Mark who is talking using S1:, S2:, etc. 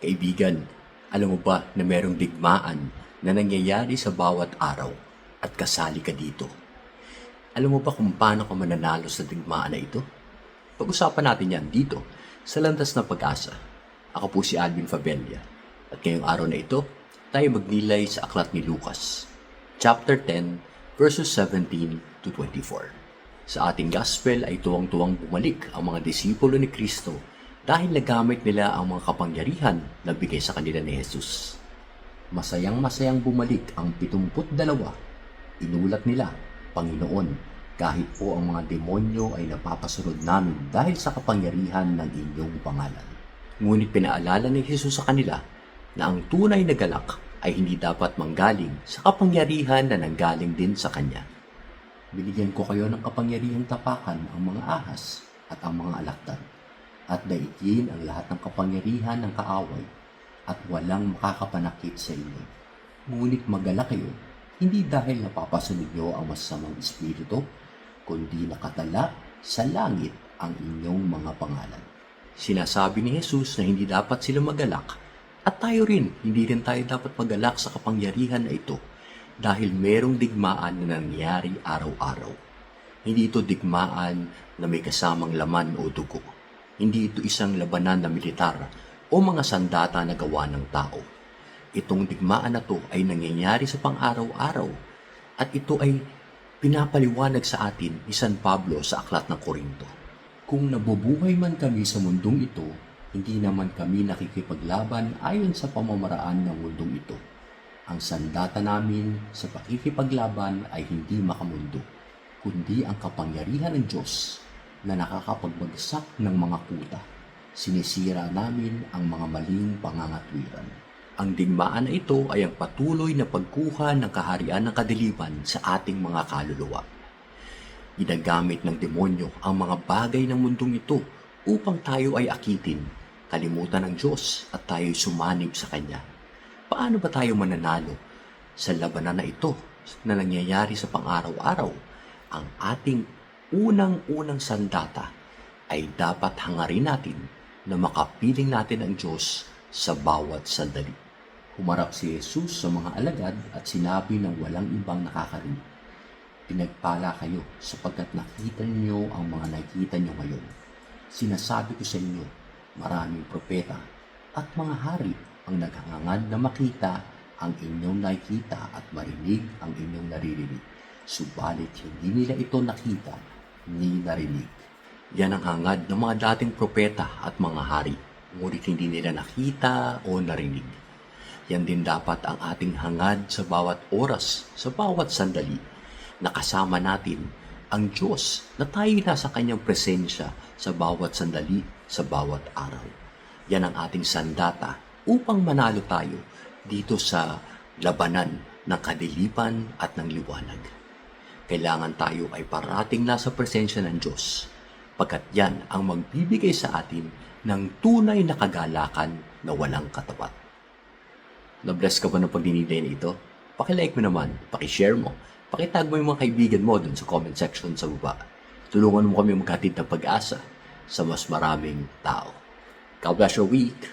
S1: Kaibigan, alam mo ba na merong digmaan na nangyayari sa bawat araw at kasali ka dito? Alam mo ba kung paano ka mananalo sa digmaan na ito? Pag-usapan natin yan dito sa Landas ng Pag-asa. Ako po si Alvin Fabella at ngayong araw na ito, tayo magnilay sa aklat ni Lucas, chapter 10, verses 17 to 24. Sa ating gospel ay tuwang-tuwang bumalik ang mga disipulo ni Kristo dahil nagamit nila ang mga kapangyarihan na bigay sa kanila ni Jesus. Masayang-masayang bumalik ang 72. Inulat nila, Panginoon, kahit po ang mga demonyo ay napapasunod namin dahil sa kapangyarihan ng inyong pangalan. Ngunit pinaalala ni Jesus sa kanila na ang tunay na galak ay hindi dapat manggaling sa kapangyarihan na nanggaling din sa Kanya. Binigyan ko kayo ng kapangyarihang tapakan ang mga ahas at ang mga alakdan, at daigin ang lahat ng kapangyarihan ng kaaway, at walang makakapanakit sa inyo. Ngunit magalak kayo, hindi dahil napapasunod nyo ang masasamang espiritu, kundi nakatala sa langit ang inyong mga pangalan. Sinasabi ni Jesus na hindi dapat sila magalak, at tayo rin, hindi rin tayo dapat magalak sa kapangyarihan na ito, dahil merong digmaan na nangyari araw-araw. Hindi ito digmaan na may kasamang laman o dugo. Hindi ito isang labanan na militar o mga sandata na gawa ng tao. Itong digmaan na ito ay nangyayari sa pang-araw-araw at ito ay pinapaliwanag sa atin ni San Pablo sa Aklat ng Korinto. Kung nabubuhay man kami sa mundong ito, hindi naman kami nakikipaglaban ayon sa pamamaraan ng mundong ito. Ang sandata namin sa pakikipaglaban ay hindi makamundo, kundi ang kapangyarihan ng Diyos na nakakapagbagsak ng mga kuta. Sinisira namin ang mga maling pangangatwiran. Ang digmaan na ito ay ang patuloy na pagkuha ng kaharian ng kadiliman sa ating mga kaluluwa. Ginagamit ng demonyo ang mga bagay ng mundong ito upang tayo ay akitin, kalimutan ng Diyos at tayo'y sumanib sa Kanya. Paano ba tayo mananalo sa labanan na ito na nangyayari sa pang-araw-araw? Ang ating unang-unang sandata ay dapat hangarin natin na makapiling natin ang Diyos sa bawat sandali. Humarap si Jesus sa mga alagad at sinabi ng walang ibang nakakarinig, "Pinagpala kayo sapagkat nakita niyo ang mga nakita niyo ngayon. Sinasabi ko sa inyo, maraming propeta at mga hari ang naghangad na makita ang inyong nakita at marinig ang inyong naririnig. Subalit hindi nila ito nakita ni narinig." Yan ang hangad ng mga dating propeta at mga hari, ngunit hindi nila nakita o narinig. Yan din dapat ang ating hangad sa bawat oras, sa bawat sandali, na kasama natin ang Diyos na tayo nasa Kanyang presensya sa bawat sandali, sa bawat araw. Yan ang ating sandata upang manalo tayo dito sa labanan ng kadiliman at ng liwanag. Kailangan tayo ay parating nasa presensya ng Diyos, pagkat yan ang magbibigay sa atin ng tunay na kagalakan na walang katapat. Na-bless ka ba ng pagdinilay na ito? Pakilike mo naman, pakishare mo, pakitag mo yung mga kaibigan mo dun sa comment section sa baba. Tulungan mo kami maghatid ng pag-asa sa mas maraming tao. God bless your week!